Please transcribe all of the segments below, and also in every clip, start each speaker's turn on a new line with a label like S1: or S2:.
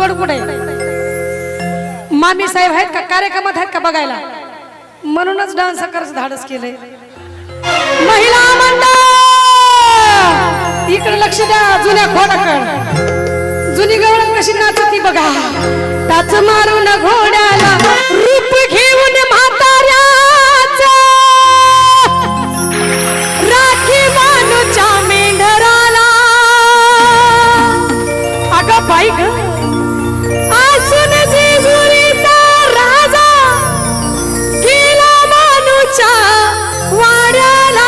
S1: जोड कुठे मामी साहेब आहेत का कार्यक्रमात आहेत का बघायला म्हणूनच डान्स करायचं धाडस केलंय महिला मंडळ इकडे लक्ष द्या जुन्या खोडाकडे जुनी गवळण कशी नाचती बघा टाच मारून घोड्याला रूप घेऊन म्हाताऱ्याचा राखी मानूच्या मेंढराला अगं बाई ग असून जेजुरीचा राजा गेला मानूच्या वाड्याला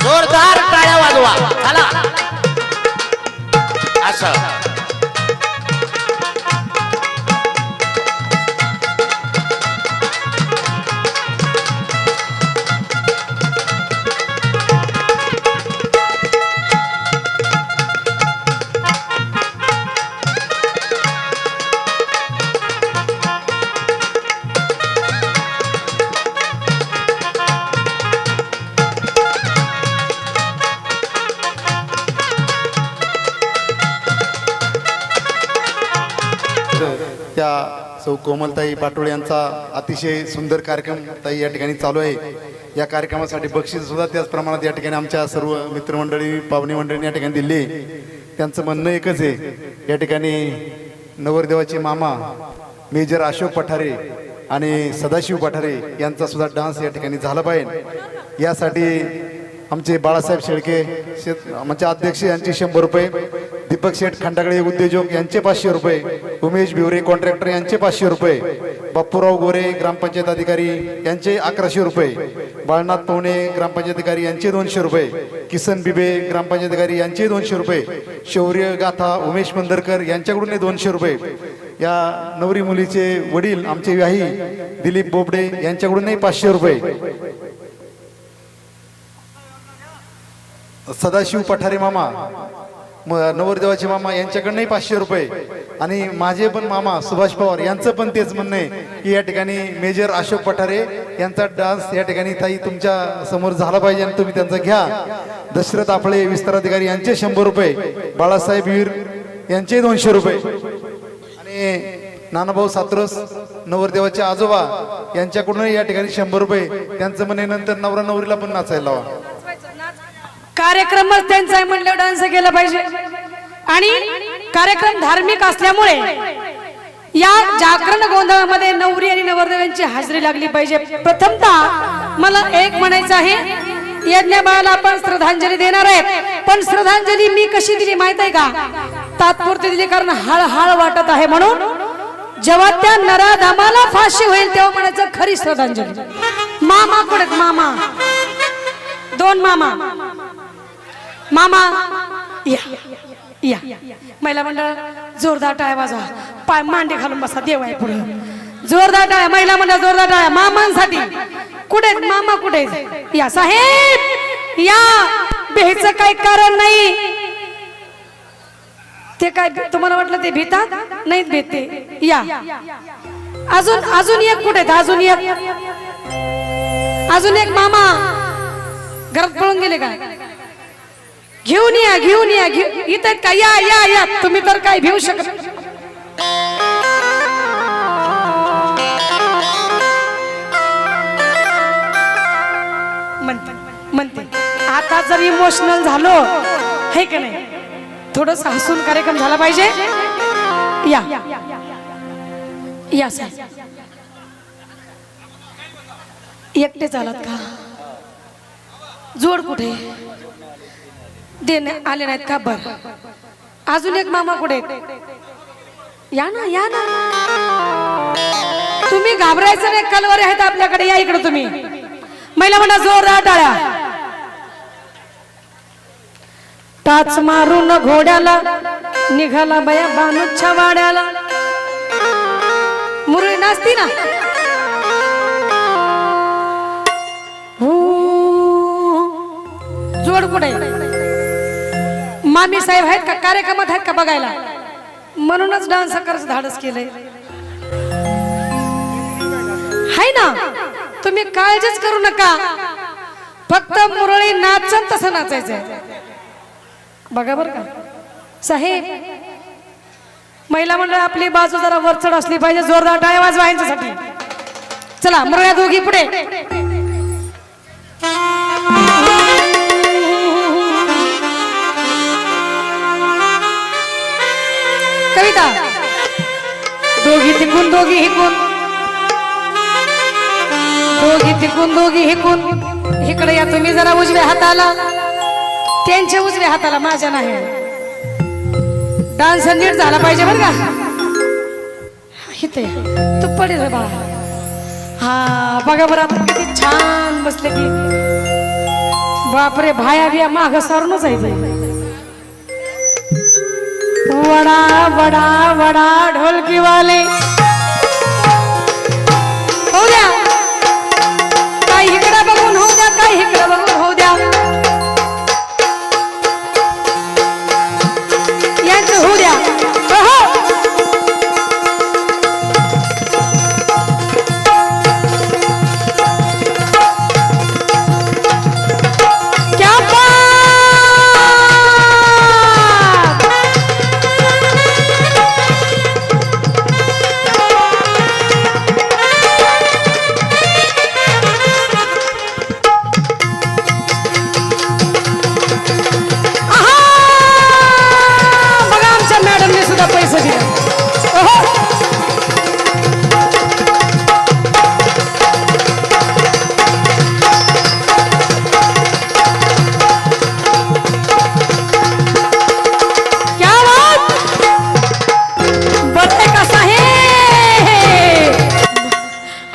S2: जोरदार टाळ्या वाजवा चला असं
S3: त्या सौ कोमलताई पाटोळे यांचा अतिशय सुंदर कार्यक्रम ताई या ठिकाणी चालू आहे। या कार्यक्रमासाठी बक्षीस सुद्धा त्याच प्रमाणात या ठिकाणी आमच्या सर्व मित्रमंडळी पाहुणे मंडळींनी या ठिकाणी दिले। त्यांचं म्हणणं एकच आहे, या ठिकाणी नवरदेवाचे मामा मेजर अशोक पठारे आणि सदाशिव पठारे यांचा सुद्धा डान्स या ठिकाणी झाला पाहिजे। यासाठी आमचे बाळासाहेब शेळके आमचे अध्यक्ष यांचे 100 रुपये, दीपक शेठ खंडागळे उद्योजक यांचे 500 रुपये, उमेश भिवरे कॉन्ट्रॅक्टर यांचे 500 रुपये, बापूराव गोरे ग्रामपंचायत अधिकारी यांचे 1100 रुपये, बाळनाथ पवणे ग्रामपंचायत अधिकारी यांचे 200 रुपये, किसन बिबे ग्रामपंचायत अधिकारी यांचे 200 रुपये, शौर्य गाथा उमेश मंदरकर यांच्याकडून 200 रुपये, या नवरी मुलीचे वडील आमचे व्याही दिलीप बोबडे यांच्याकडून 500 रुपये, सदाशिव पठारे मामा नवरदेवाचे मामा यांच्याकडनंही 500 रुपये आणि माझे पण मामा सुभाष पवार यांचं पण तेच म्हणणं आहे की या ठिकाणी मेजर अशोक पठारे यांचा डान्स या ठिकाणी ताई तुमच्या समोर झाला पाहिजे आणि तुम्ही त्यांचा घ्या। दशरथ आपळे विस्तार अधिकारी यांचे 100 रुपये, बाळासाहेब वीर यांचे 200 रुपये आणि नानाभाऊ सातरस नवरदेवाचे आजोबा यांच्याकडून या ठिकाणी 100 रुपये। त्यांचं म्हणे नंतर नवरा नवरीला पण नाचायला लावा।
S1: कार्यक्रमच त्यांचा आहे म्हणल्यावर डान्स केला पाहिजे आणि कार्यक्रम धार्मिक असल्यामुळे या जागरण गोंधळामध्ये नवरी आणि नवरदेवांची हाजरी लागली पाहिजे। प्रथमतः मला एक म्हणायचं आहे, यज्ञबाळाला आपण श्रद्धांजली देणार आहेत, पण श्रद्धांजली मी कशी दिली माहित आहे का? तात्पुरती दिली, कारण हळहळ वाटत आहे म्हणून। जेव्हा त्या नराधामाला फाशी होईल तेव्हा म्हणायचं खरी श्रद्धांजली। मामा कुठे? मामा 2 मामा मामा या या महिला मंडळ जोरदार टाळ्या वाजवा, पाय मांडी घालून बसा, देव आहे पुढे। जोरदार टाळ्या महिला मंडळ, जोरदार टाळ्या मामांसाठी। कुठे मामा कुठे? या साहेब या, भेचं काही कारण नाही, ते काय तुम्हाला वाटलं ते भीतात? नाहीत भीते, या। अजून एक कुठे? अजून एक मामा घरात पळून गेले का? घेऊन या घेऊन या इथं का या या या तुम्ही तर काय भिवू शकत म्हणते आता जर इमोशनल झालो हे का नाही थोडस हसून कार्यक्रम झाला पाहिजे या या सर एकटे चालत का जोड कुठे देणे आले नाहीत का बर अजून एक मामा कुठे या ना तुम्ही घाबरायचं नाही कलवरे आहेत आपल्याकडे या इकडे तुम्ही महिला म्हणा जोरदार टाळ्या टाच मारून घोड्याला निघाला बया बानुच्या वाड्याला मुरळी नाचती ना जोड कुठे मामी साहेब आहेत का कार्यक्रमात आहेत का बघायला म्हणूनच डान्स करायचं धाडस केलंय हाय ना तुम्ही काळजीच करू नका फक्त मुरळी नाचन तसं नाचायचंय बघा बरं का साहेब महिला मंडळ आपली बाजू जरा वरचढ असली पाहिजे जोरदार टाळ्या वाजवा यांच्यासाठी चला मुरळ्या दोघी पुढे कविता दोघी तिकून दोघी हिकून दोघी तिकून दोघी हिकून इकडे या तुम्ही जरा उजव्या हाताला त्यांच्या उजव्या हाताला माझ्या नाही डान्स नीट झाला पाहिजे बरं का इथे तू पडेल रे बाळा हा बघा बरं आता किती छान बसले की बापरे भाया बिया माग सारूनच आहे ते वडा वडा वडा ढोलकी वाले होऊ द्या काही इकडे बघून होऊ द्या काही इकडे बघून होऊ द्या यांचं होऊ द्या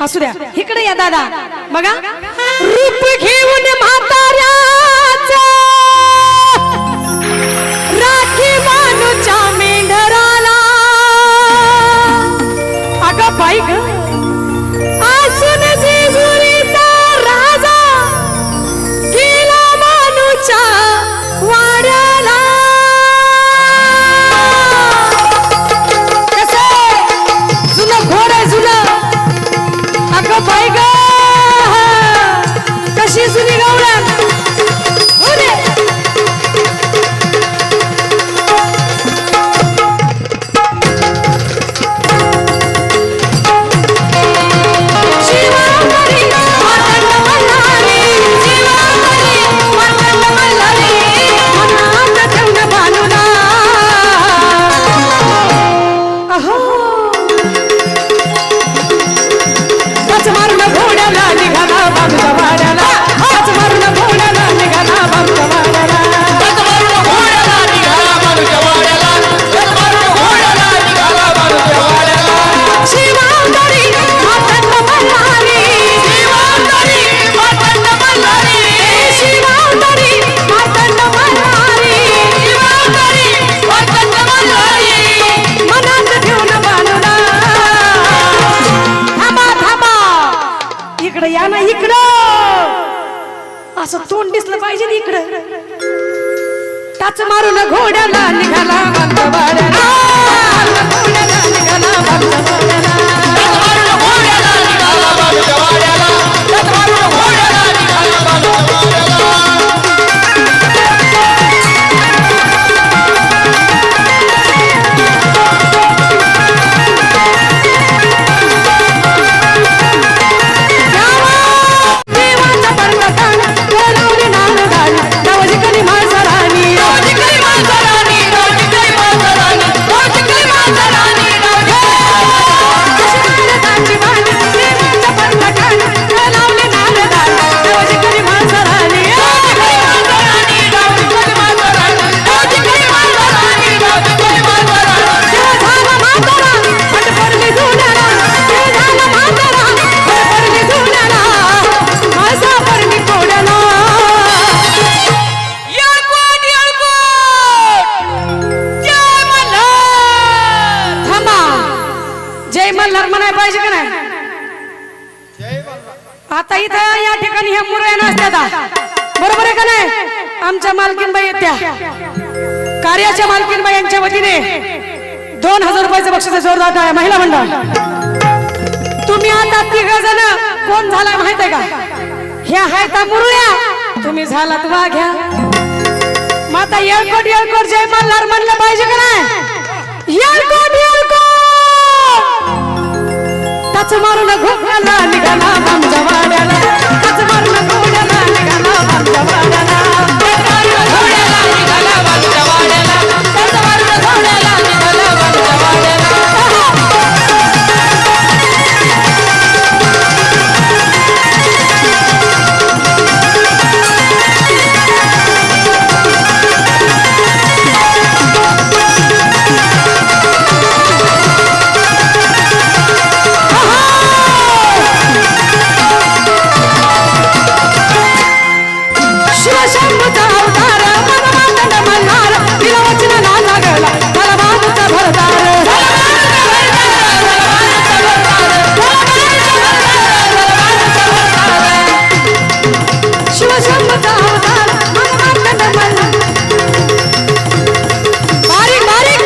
S1: असू द्या इकडे या दादा बघा रूप घेऊन म्हाताऱ्याचा राखी मानूच्या मेंढराला अगं बाई ग असून जेजुरीचा राजा गेला मानूच्या वाड्याला कसं जुनं घोर आहे जुनं अगं बाई ग कशी जुनी गवळण हो रे शिवांगरी मातंड मल्हारी शिवांगरी मातंड मल्हारी मनात ठेवून बांधूना अहो मारून घोड्याला निघाला बाबूच्या वाड्याला हाच मारून घोड्याला निघाला बाबूच्या वाड्याला शिवांगरी मातंड मल्हारी शिवांगरी मातंड मल्हारी शिवांगरी मातंड मल्हारी शिवांगरी मातंड मल्हारी मनात घेऊन बांधला इकडं या ना इकडं असं तोंड दिसलं पाहिजे ना इकडं टाच मारून घोड्याला निघाला बांधवाड्याला घोड्याला निघाला बांधवाड्याला नर्म नाही पाहिजे का नाही? आता इथं या ठिकाणी ह्या मुरळ्या नसतात, बरोबर आहे का नाही? आमच्या मालकीनबाई येत्या, कार्याच्या मालकीनबाई यांच्या वतीने 2000 रुपयाचं बक्षीस जोरदार टाळ्या. महिला मंडळ तुम्ही आता 3 जण कोण झालाय माहित आहे का? ह्या आहेत मुरळ्या, तुम्ही झालात वाघ्या. माता येळकोट येळकोट जय मल्हार म्हणलं पाहिजे का नाही? येळकोट येळकोट त्याच मारून घोड्याला निघाला आमच्या वाड्याला, त्याच मारून घोड्याला निघाला आमच्या वाड्याला, घोड्याला निघाला आमच्या वाड्याला, त्याच मारून घोड्याला निघाला आमच्या वाड्याला. शिवशंभूचा अवतार मनमातन मल्हार, तिला वचन ना लागला बलवानचा भरदार. शिवशंभूचा अवतार मनमातन मल्हार. बारीक बारीक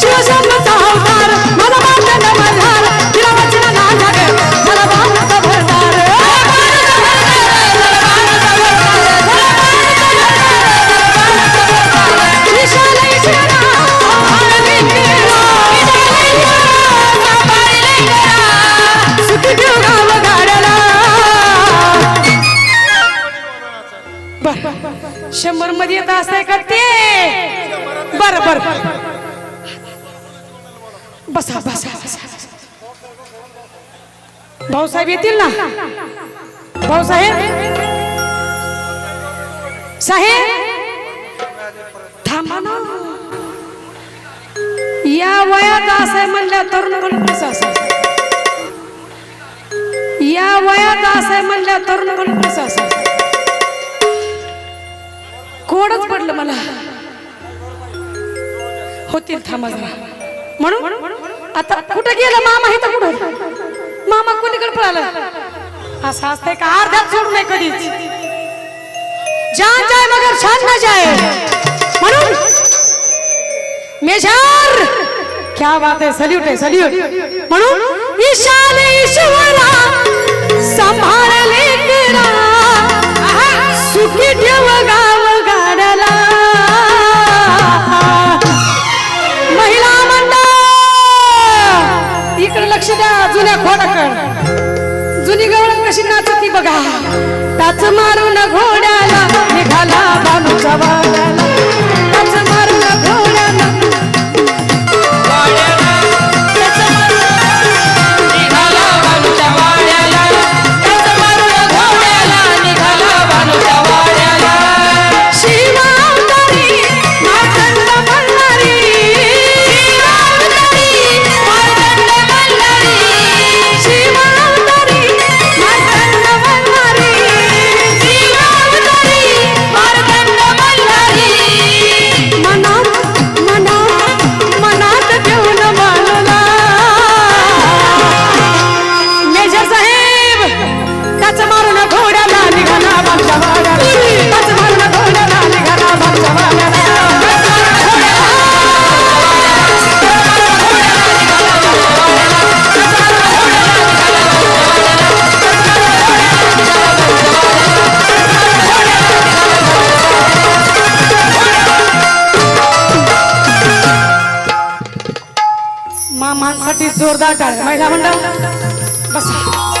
S1: शिवशंभूचा अवतार मनमातन मल्हार, तिला वचन ना लागला बलवानचा भरदार. विशाल ईश्वरा सुखी ठेव गाव गाड्याला. 100 मध्ये येत असतंय का ते? बर बर बसा बसा बसा. भाऊसाहेब येतील ना? भाऊसाहेब साहेब थांबा ना. या वयात असं म्हणल्या तरुण कसं असं, या वयात असं म्हणल्या तरुण कसं असं, कोडच पडलं मला. होतील थांबा जरा. म्हणून आता कुठं गेला मामा? इथं कुठं मामा कोणीकडे पळाला? असं असतंय का? अर्ध्यात सोडू नये कधीच. जान जाय मगर शान न जाय. म्हणून मेजर क्या बात है, सल्यूट है सल्यूट. म्हणून विशाल ईश्वरा सांभाळले करा, सुखी ठेव गाव गाड्याला. महिला मंडळ इकडे लक्ष द्या. जुन्या खोडाकडे जुनी गवळण कशी नाचती बघा. टाच मारून घोड्याला निघाला बालूच्या वाड्याला, टाच मारून घोड्याला निघाला बालूच्या वाड्याला, टाच मारून घोड्याला निघाला बालूच्या वाड्याला. शिवावतारी मार्तंड मल्हारी, शिवावतारी मार्तंड मल्हारी, शिवावतारी मार्तंड मल्हारी, शिवावतारी मार्तंड मल्हारी. मनात मनात मनात ठेवून बालूला. मेजर साहेब त्याच मारून घोड्याला निघाला बालूच्या वाड्याला, त्याच मारून घोड्याला निघाला बालूच्या वाड्याला. मामांसाठी जोरदार टाळ्या. महिला मंडळ बसा.